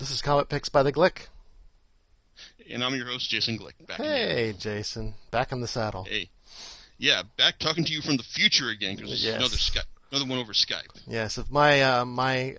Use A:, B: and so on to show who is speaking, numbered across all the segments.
A: This is Comet Picks by the Glick.
B: And I'm your host, Jason Glick. Back
A: Hey,
B: again.
A: Jason. Back in the saddle.
B: Hey. Yeah, back talking to you from the future again, because
A: Yes.
B: another one over Skype.
A: Yes, if my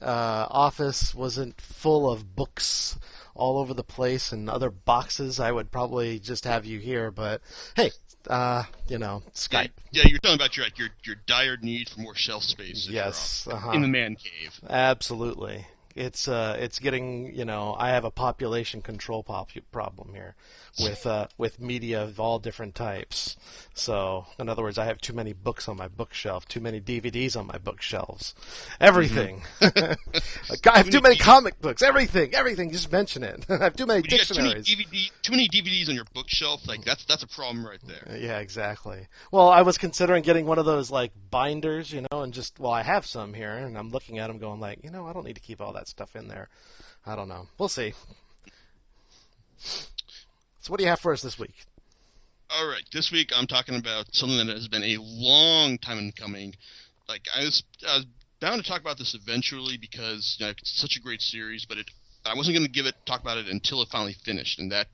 A: office wasn't full of books all over the place and other boxes, I would probably just have you here. But hey, Skype.
B: Yeah, you're talking about your dire need for more shelf space.
A: Yes,
B: in the man cave.
A: Absolutely. It's getting, I have a population control problem here with media of all different types. So, in other words, I have too many books on my bookshelf, too many DVDs on my bookshelves, everything. I have too many comic books, everything, just mention it. I have too many dictionaries.
B: Too many DVDs on your bookshelf, like that's a problem right there.
A: Yeah, exactly. Well, I was considering getting one of those like binders, and I have some here, and I'm looking at them going like, I don't need to keep all that stuff in there. I don't know. We'll see. So what do you have for us this week?
B: All right, this week I'm talking about something that has been a long time in coming. Like I was bound to talk about this eventually because it's such a great series, but I wasn't going to talk about it until it finally finished, and that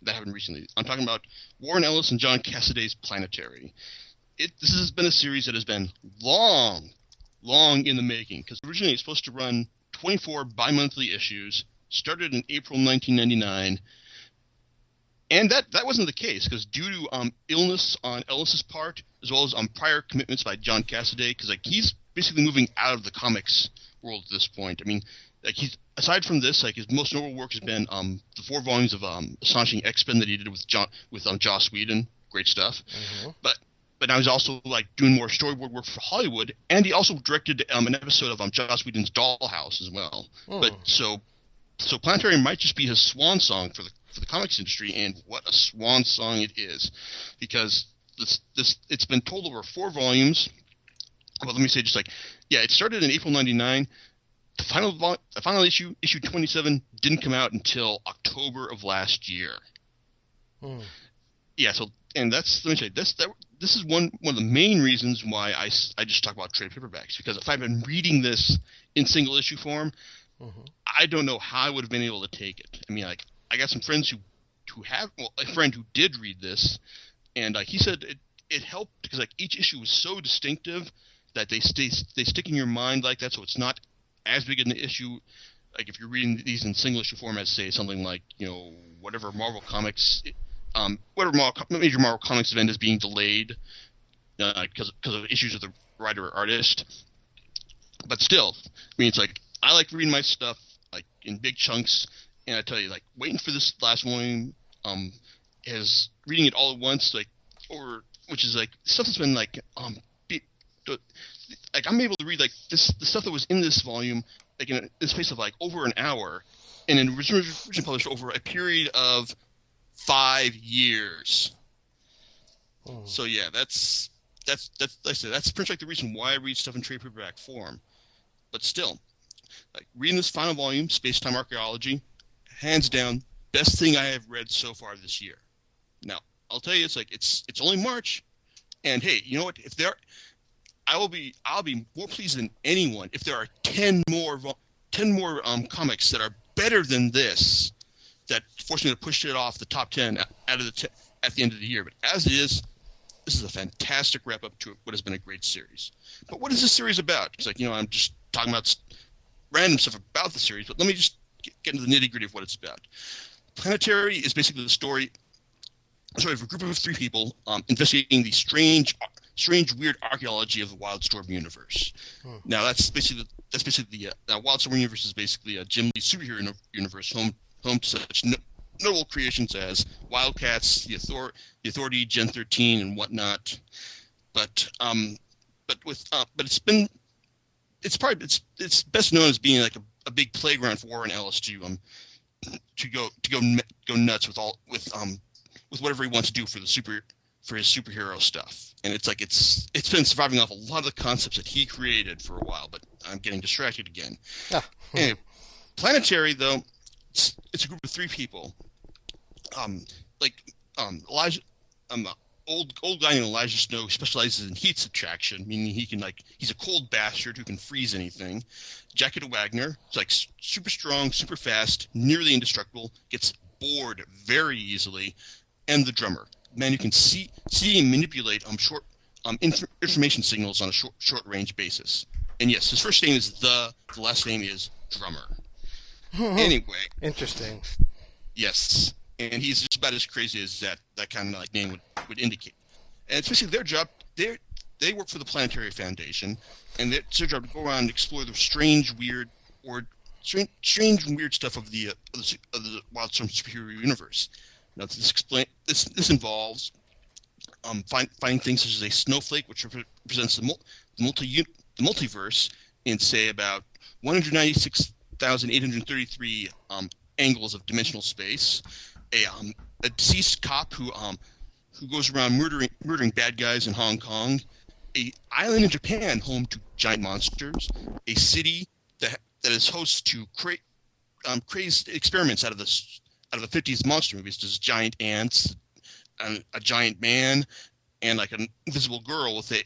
B: happened recently. I'm talking about Warren Ellis and John Cassaday's Planetary. This has been a series that has been long in the making, because originally it's supposed to run 24 bi-monthly issues, started in April 1999, and that wasn't the case, because due to illness on Ellis's part, as well as prior commitments by John Cassaday, because he's basically moving out of the comics world at this point. I mean, aside from this, his most notable work has been the 4 volumes of Astonishing X-Men that he did with Joss Whedon. Great stuff. Mm-hmm. But now he's also doing more storyboard work for Hollywood, and he also directed an episode of Joss Whedon's Dollhouse as well. But so Planetary might just be his swan song for the comics industry, and what a swan song it is, because it's been told over 4 volumes. Well, let me say it started in April '99. The final issue 27, didn't come out until October of last year. Yeah, so and let me say this is one of the main reasons why I just talk about trade paperbacks, because if I've been reading this in single issue form, I don't know how I would have been able to take it. I mean, I got some friends who have, a friend who did read this, and he said it helped because each issue was so distinctive that they stick in your mind like that, so it's not as big an issue. Like if you're reading these in single issue form as, say, something like whatever Marvel Comics, major Marvel Comics event is being delayed because of issues of the writer or artist. But still, I mean, it's I like reading my stuff in big chunks, and I tell you, waiting for this last volume, is reading it all at once, which is stuff that's been I'm able to read the stuff that was in this volume in the space of over an hour, and then originally published over a period of 5 years. So yeah, that's like I said, that's pretty much the reason why I read stuff in trade paperback form. But still, reading this final volume, Space Time Archaeology, hands down best thing I have read so far this year. Now I'll tell you, it's only March, and hey, you know what? I'll be more pleased than anyone if there are 10 more comics that are better than this, that force me to push it off the top 10 at the end of the year. But as it is, this is a fantastic wrap up to what has been a great series. But what is this series about? It's I'm just talking about random stuff about the series, but let me just get into the nitty gritty of what it's about. Planetary is basically the story of a group of 3 people investigating the strange, weird archaeology of the Wildstorm universe. Now that's basically the Wildstorm universe is basically a Jim Lee superhero universe, home to such notable creations as Wildcats, the Authority, Gen 13, and whatnot. But it's best known as being a big playground for Warren Ellis to go nuts with whatever he wants to do for his superhero stuff. And it's been surviving off a lot of the concepts that he created for a while, but I'm getting distracted again. Anyway, Planetary, though, it's a group of 3 people. old guy named Elijah Snow who specializes in heat subtraction, meaning he's a cold bastard who can freeze anything. Jacket Wagner, it's like super strong, super fast, nearly indestructible, gets bored very easily, and the drummer, man, you can see and manipulate short information signals on a short range basis. And yes, his first name is the last name is Drummer. Anyway,
A: Interesting.
B: yes, and he's just about as crazy as that kind of like name would indicate. And it's basically their job. They work for the Planetary Foundation, and it's their job to go around and explore the strange, weird and weird stuff of the Wildstorm superhero universe. Now, this involves finding things such as a snowflake, which represents the multiverse in, say, about 196,833 angles of dimensional space. A deceased cop who goes around murdering bad guys in Hong Kong. A island in Japan home to giant monsters. A city that is host to crazed experiments out of the 50s monster movies. There's giant ants, a giant man, and like an invisible girl with a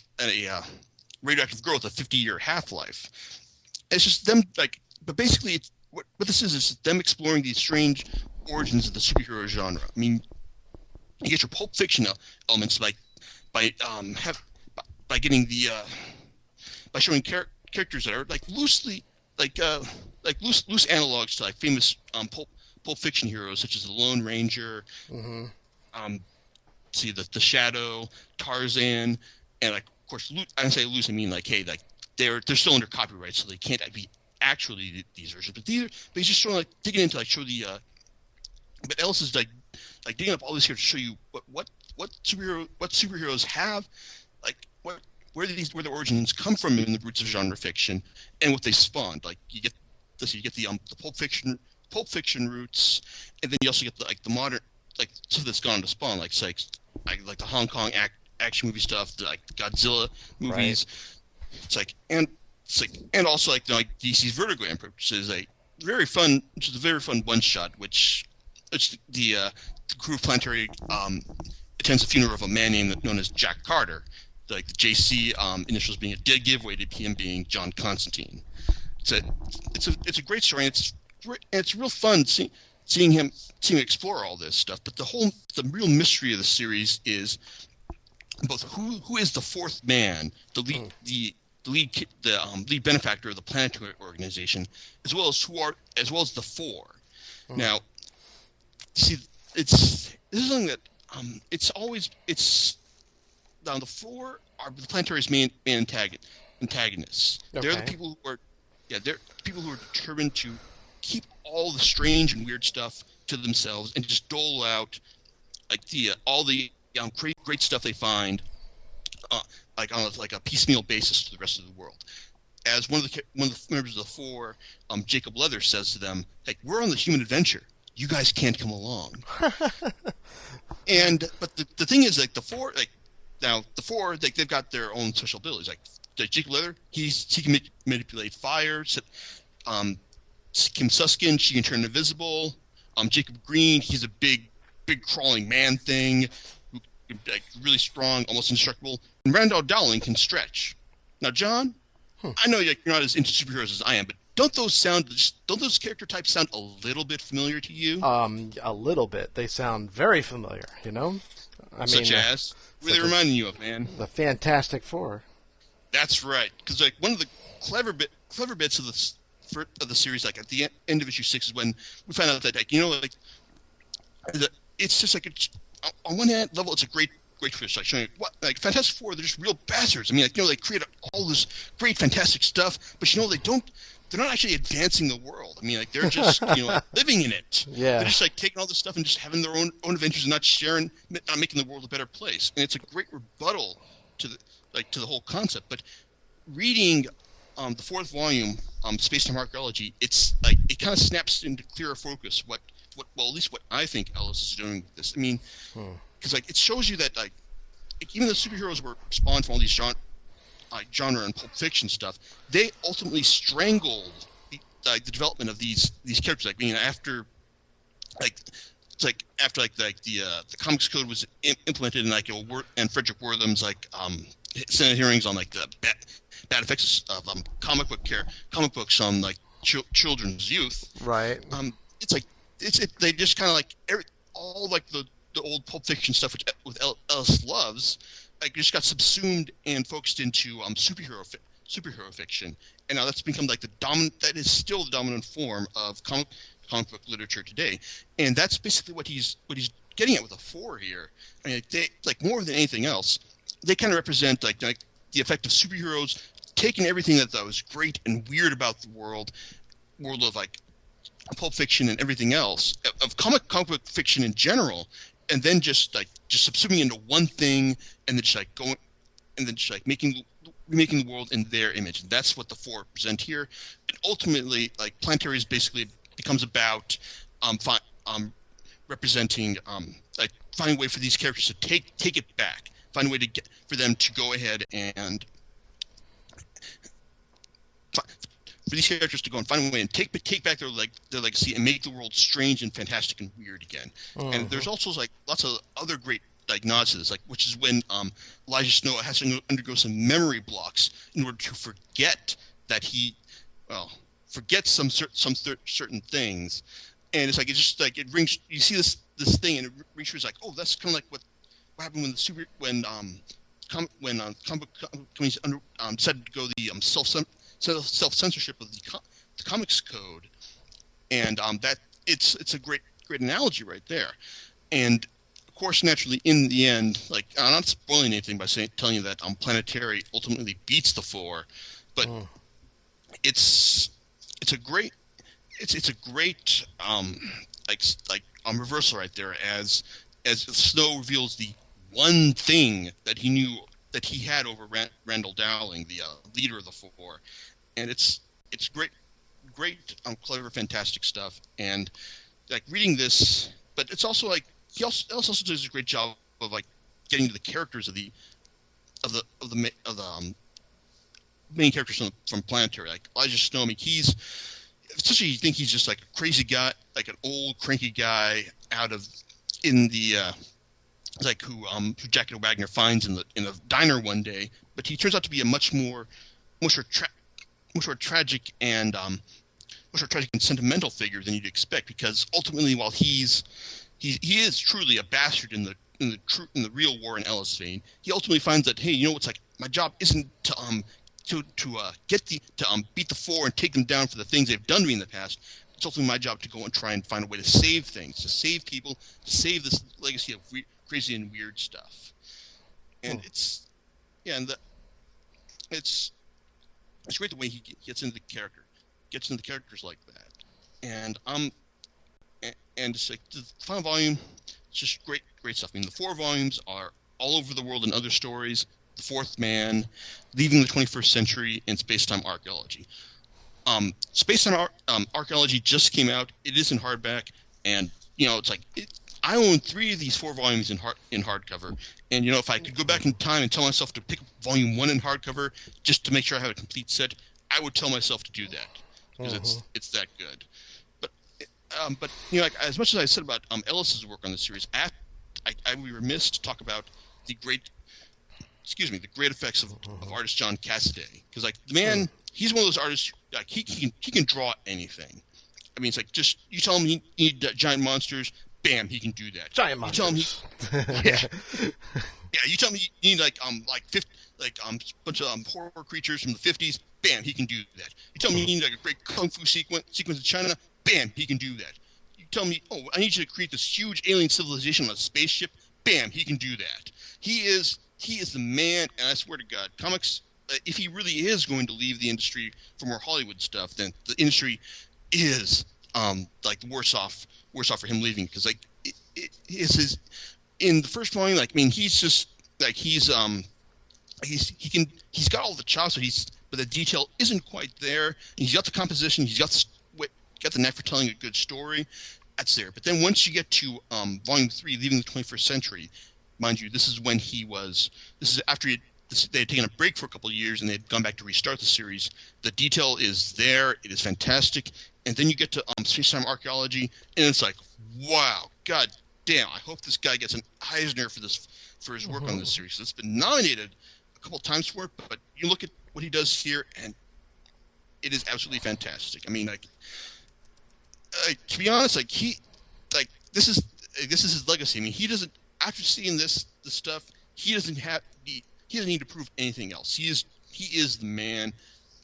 B: radioactive girl with a 50-year half-life. It's just them but basically what this is them exploring these strange origins of the superhero genre. I mean, you get your Pulp Fiction elements by getting by showing characters that are loose analogs to famous Pulp Fiction heroes such as the Lone Ranger, the Shadow, Tarzan, and of course, I say loose, I mean they're still under copyright, so they can't be actually these versions. But he's just sort of digging into show the. But Ellis is digging up all this here to show you what superheroes have, where the origins come from in the roots of genre fiction, and what they spawned. You get the Pulp Fiction roots, and then you also get the modern stuff that's gone on to spawn like the Hong Kong action movie stuff, the Godzilla movies. Right. And also DC's Vertigo Emperor, which is a very fun one shot, which the crew of Planetary attends the funeral of a man known as Jack Carter, the JC initials being a dead giveaway to him being John Constantine. It's a great story, and it's real fun seeing him explore all this stuff. But the real mystery of the series is both who is the fourth man, the lead benefactor of the Planetary organization, as well as the four. Now, see, this is something that the four are the Planetary's main antagonists. Okay. They're the people who are determined to keep all the strange and weird stuff to themselves and just dole out all the great stuff they find on a piecemeal basis to the rest of the world. As one of the members of the four, Jacob Leather, says to them, "We're on the human adventure. You guys can't come along." But the thing is, the four, they've got their own special abilities. Jacob Leather, he can manipulate fire. Kim Susskind, she can turn invisible. Jacob Green, he's a big crawling man thing, really strong, almost indestructible. And Randall Dowling can stretch. Now, John, I know you're not as into superheroes as I am, but don't those character types sound a little bit familiar to you?
A: A little bit. They sound very familiar.
B: Such as? What are they reminding you of, man?
A: The Fantastic Four.
B: That's right. Because one of the clever bits of the series, at the end of issue 6, is when we find out that it's just on one hand level, it's a great twist, showing Fantastic Four, they're just real bastards. I mean, they create all this great fantastic stuff, but they're not actually advancing the world. I mean, they're just living in it. Yeah. They're just taking all this stuff and just having their own adventures and not sharing, not making the world a better place. And it's a great rebuttal to the whole concept. But reading the fourth volume, Space Time Archaeology, it kind of snaps into clearer focus at least what I think Ellis is doing with this. I mean, because it shows you that even the superheroes were spawned from all these genre and Pulp Fiction stuff, they ultimately strangled the development of these characters. After it's like after the comics code was implemented and like and Frederick Wortham's Senate hearings on like the bad effects of comic books on like children's youth.
A: Right.
B: It's like they just kind of like all like the old Pulp Fiction stuff which with Ellis loves, like just got subsumed and focused into superhero fiction, and now that's become like that is still the dominant form of comic book literature today, and that's basically what he's getting at with the four here. I mean, they like more than anything else, they kind of represent like the effect of superheroes taking everything that was great and weird about the world of like Pulp Fiction and everything else of comic book fiction in general, and then just subsuming into one thing, and then just like going, and then just like making the world in their image. And that's what the four present here. And ultimately, like Planetary is basically becomes about representing like finding a way for these characters to take it back, find a way to for them to go ahead and for these characters to go and find a way and take back their legacy and make the world strange and fantastic and weird again. And there's also like lots of other great like nods to this, like which is when Elijah Snow has to undergo some memory blocks in order to forget that forgets some certain things, and it's like it rings. You see this thing and it rings true. It's like, oh, that's kind of like what happened when comic book companies decided to go the self-censorship of the comics code, and that it's a great analogy right there. And of course, naturally, in the end, like I'm not spoiling anything by telling you that Planetary ultimately beats the four, but it's a great reversal right there as Snow reveals the one thing that he knew that he had over Randall Dowling, the leader of the four, and it's great, clever, fantastic stuff. And like reading this, but it's also like he also does a great job of like getting to the characters of the main characters from Planetary. Like Elijah Snow, I mean, he's essentially, you think he's just like a crazy guy, like an old cranky guy who Jack Wagner finds in a diner one day, but he turns out to be a much more tragic and sentimental figure than you'd expect, because ultimately, while he is truly a bastard in the real war in Ellisvane, he ultimately finds that, hey, you know, it's like my job isn't to beat the four and take them down for the things they've done to me in the past. It's ultimately my job to go and try and find a way to save things, to save people, to save this legacy of crazy and weird stuff. And it's great the way he gets into the characters like that. And it's like the final volume, it's just great stuff. I mean, the 4 volumes are all over the world and other stories. The Fourth Man, Leaving the 21st Century, and Space-Time Archaeology. Space-Time Archaeology just came out. It is in hardback, and you know, it's like I own 3 of these 4 volumes in hardcover. And you know, if I could go back in time and tell myself to pick up volume 1 in hardcover just to make sure I have a complete set, I would tell myself to do that, because it's that good. But you know, like, as much as I said about Ellis's work on the series, I would be remiss to talk about the great effects of artist John Cassaday, because like the man, he's one of those artists, like he can draw anything. I mean, it's like, just you tell him you need giant monsters, bam, he can do that.
A: Giant monsters.
B: You tell him you tell me you need bunch of horror creatures from the 50s, bam, he can do that. You tell me you need like a great kung fu sequence of China, bam, he can do that. You tell me, oh, I need you to create this huge alien civilization on a spaceship, bam, he can do that. He is the man, and I swear to God, comics, if he really is going to leave the industry for more Hollywood stuff, then the industry is like worse off for him leaving, because like it is his in the first volume. Like, I mean, he's just like he's got all the chops, but the detail isn't quite there. And he's got the composition, he's got the knack for telling a good story. That's there. But then once you get to volume 3, Leaving the 21st Century. Mind you, this is after he they had taken a break for a couple of years and they had gone back to restart the series. The detail is there; it is fantastic. And then you get to space-time archaeology, and it's like, wow, god damn! I hope this guy gets an Eisner for his work on this series. It's been nominated a couple of times for it, but you look at what he does here, and it is absolutely fantastic. I mean, to be honest, this is his legacy. I mean, he doesn't, after seeing this stuff, he doesn't need to prove anything else. He is the man,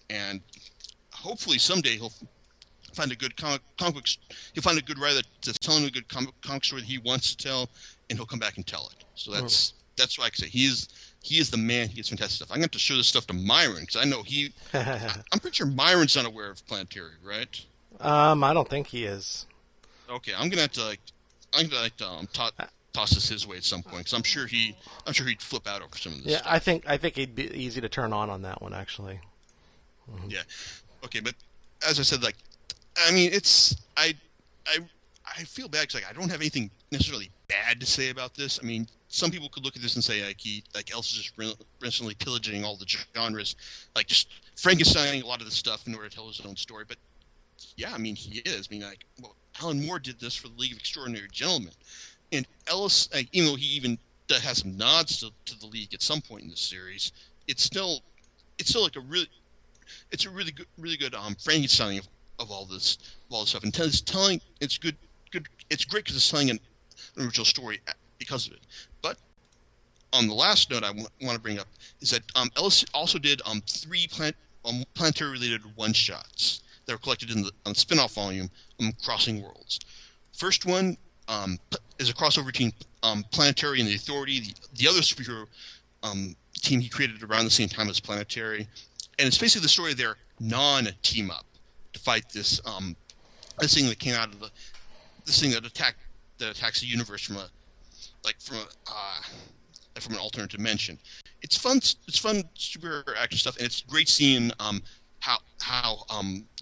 B: and hopefully someday he'll find a good comic book. He'll find a good writer that's telling a good comic story that he wants to tell, and he'll come back and tell it. So that's what I can say. He is the man. He gets fantastic stuff. I'm going to have to show this stuff to Myron because I know I'm pretty sure Myron's unaware of Planetary, right?
A: I don't think he is.
B: Okay, I'm gonna have to toss this his way at some point because I'm sure he'd flip out over some of this.
A: Yeah,
B: stuff.
A: I think he'd be easy to turn on that one actually. Mm-hmm.
B: Yeah. Okay, but as I said, I mean, I feel bad because I don't have anything necessarily bad to say about this. I mean, some people could look at this and say Ellis is just recently pillaging all the genres, just Frankensteining a lot of the stuff in order to tell his own story. But yeah, I mean, he is. I mean, Alan Moore did this for the League of Extraordinary Gentlemen, and Ellis, even though he even has some nods to the League at some point in this series, it's still like a really good Frankensteining of all this stuff. And it's good. It's great because it's telling an original story because of it. But the last note I want to bring up is that Ellis also did 3 planetary related one shots that were collected in the spin-off volume, Crossing Worlds. First one is a crossover between Planetary and the Authority, the other superhero team he created around the same time as Planetary, and it's basically the story of their non-team up to fight this thing that came out of this thing that attacks the universe from an alternate dimension. It's fun superhero action stuff, and it's great seeing how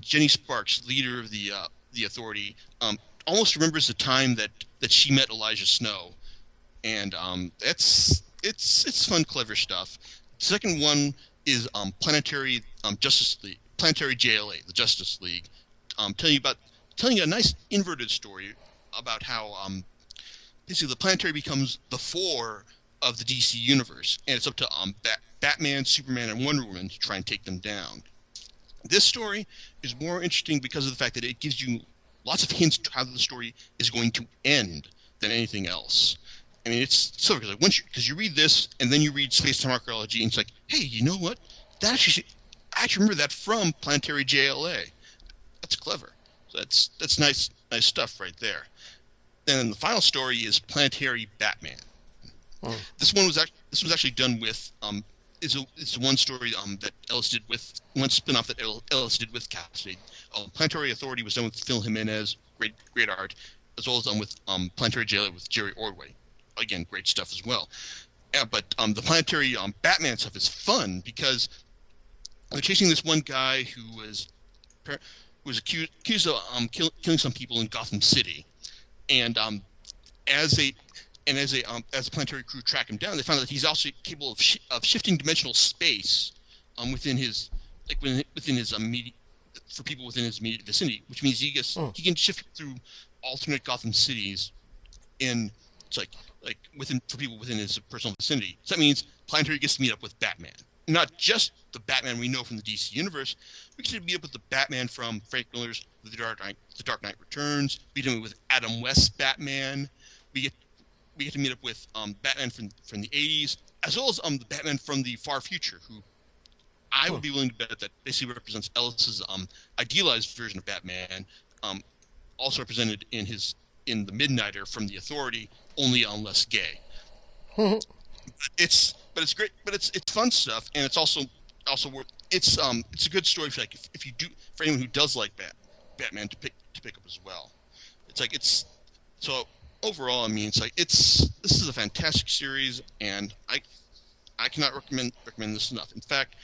B: Jenny Sparks, leader of the Authority, almost remembers the time that she met Elijah Snow, and it's fun, clever stuff. The second one is Planetary Justice League, Planetary JLA, the Justice League, telling you a nice inverted story about how basically the Planetary becomes the 4 of the DC universe, and it's up to Batman, Superman, and Wonder Woman to try and take them down. This story is more interesting because of the fact that it gives you lots of hints to how the story is going to end than anything else. I mean, it's so because you read this and then you read Space-Time Archaeology, and it's like, hey, you know what? I actually remember that from Planetary JLA. That's clever. So that's nice stuff right there. Then the final story is Planetary Batman. Oh. This was actually done with it's one story that Ellis did with one spin-off that Ellis did with Cassidy. Planetary Authority was done with Phil Jimenez, great art, as well as done with Planetary JLA with Jerry Ordway. Again, great stuff as well. But the Planetary Batman stuff is fun because they're chasing this one guy who was accused of killing some people in Gotham City, and as the Planetary crew track him down, they find out that he's also capable of shifting dimensional space within his immediate for people within his immediate vicinity, which means he can shift through alternate Gotham cities in for people within his personal vicinity. So that means Planetary gets to meet up with Batman. Not just the Batman we know from the DC universe. We get to meet up with the Batman from Frank Miller's The Dark Knight Returns. We get to meet with Adam West's Batman. We get to meet up with Batman from the 80s, as well as the Batman from the far future, who I would be willing to bet that basically represents Ellis's idealized version of Batman, also represented in the Midnighter from the Authority, only less gay. It's great, but it's fun stuff, and it's also worth. It's a good story for for anyone who does like Batman to pick up as well. So overall, I mean, this is a fantastic series, and I cannot recommend this enough. In fact,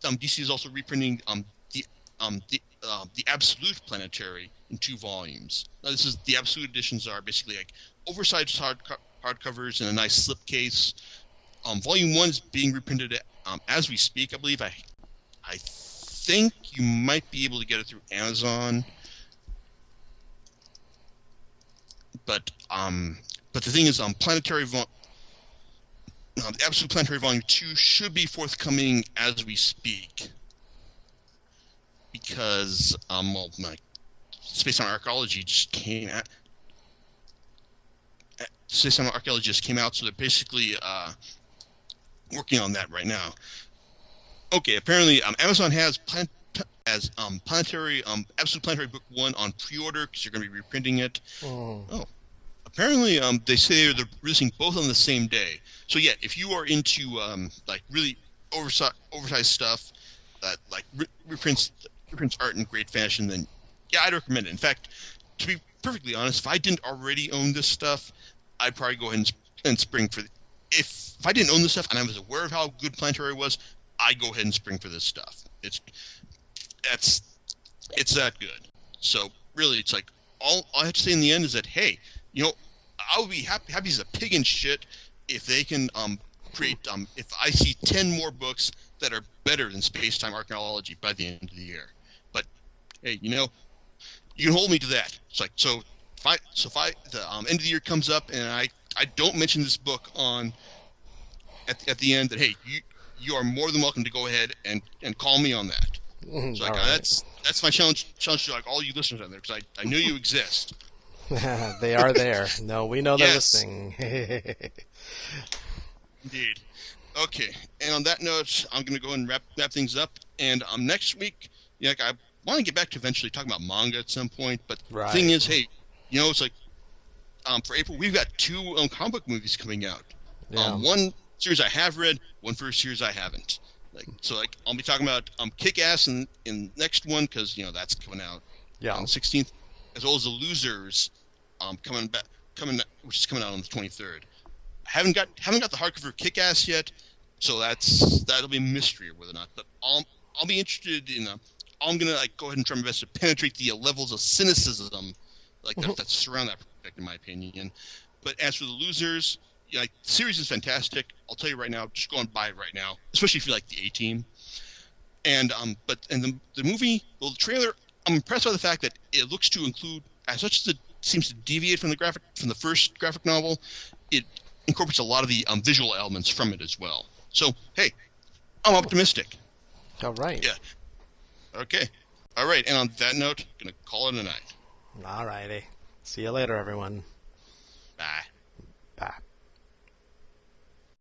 B: DC is also reprinting the Absolute Planetary in 2 volumes. Now, the Absolute editions are basically oversized hardcovers in a nice slipcase. Volume 1 is being reprinted as we speak, I believe I think you might be able to get it through Amazon. But the thing is, the Absolute Planetary Volume 2 should be forthcoming as we speak. Because, my Space on Archaeology just came out. Space on Archaeology just came out, so they're basically working on that right now. Okay, apparently Amazon has Planetary Absolute Planetary Book 1 on pre-order because you're going to be reprinting it. Oh, apparently they say they're releasing both on the same day. So yeah, if you are into like really oversized stuff that like reprints art in great fashion, then yeah, I'd recommend it. In fact, to be perfectly honest, if I didn't already own this stuff, I'd probably go ahead and spring for. If I didn't own this stuff and I was aware of how good Planetary was, I'd go ahead and spring for this stuff. It's that good. So really, it's like all I have to say in the end is that hey, I would be happy as a pig in shit if they can create if I see 10 more books that are better than Space-Time Archaeology by the end of the year. But hey, you can hold me to that. It's like so if the end of the year comes up and I don't mention this book at the end, that hey, you are more than welcome to go ahead and call me on that. So like,
A: right.
B: that's my challenge to like all you listeners out there, because I know you exist.
A: They are there. No, we know they're
B: Yes.
A: listening.
B: Indeed. Okay, and on that note, I'm going to go ahead and wrap things up. And next week, I want to get back to eventually talking about manga at some point. But
A: Right.
B: the thing is, hey, it's like for April, we've got 2 comic book movies coming out.
A: Yeah.
B: One series I have read, one for a series I haven't. So I'll be talking about Kick-Ass in next one, because that's coming out on the 16th, as well as The Losers which is coming out on the 23rd. I haven't got the hardcover Kick-Ass yet, so that'll be a mystery whether or not. But I'll be interested in. I'm gonna go ahead and try my best to penetrate the levels of cynicism that surround that project, in my opinion. But as for The Losers, the series is fantastic. I'll tell you right now, just go and buy it right now, especially if you like the A-Team. And the movie, well, the trailer, I'm impressed by the fact that it looks to include, as much as it seems to deviate from the first graphic novel, it incorporates a lot of the visual elements from it as well. So hey, I'm optimistic.
A: All right.
B: Yeah. Okay. All right. And on that note, gonna call it a night.
A: All righty. See you later, everyone.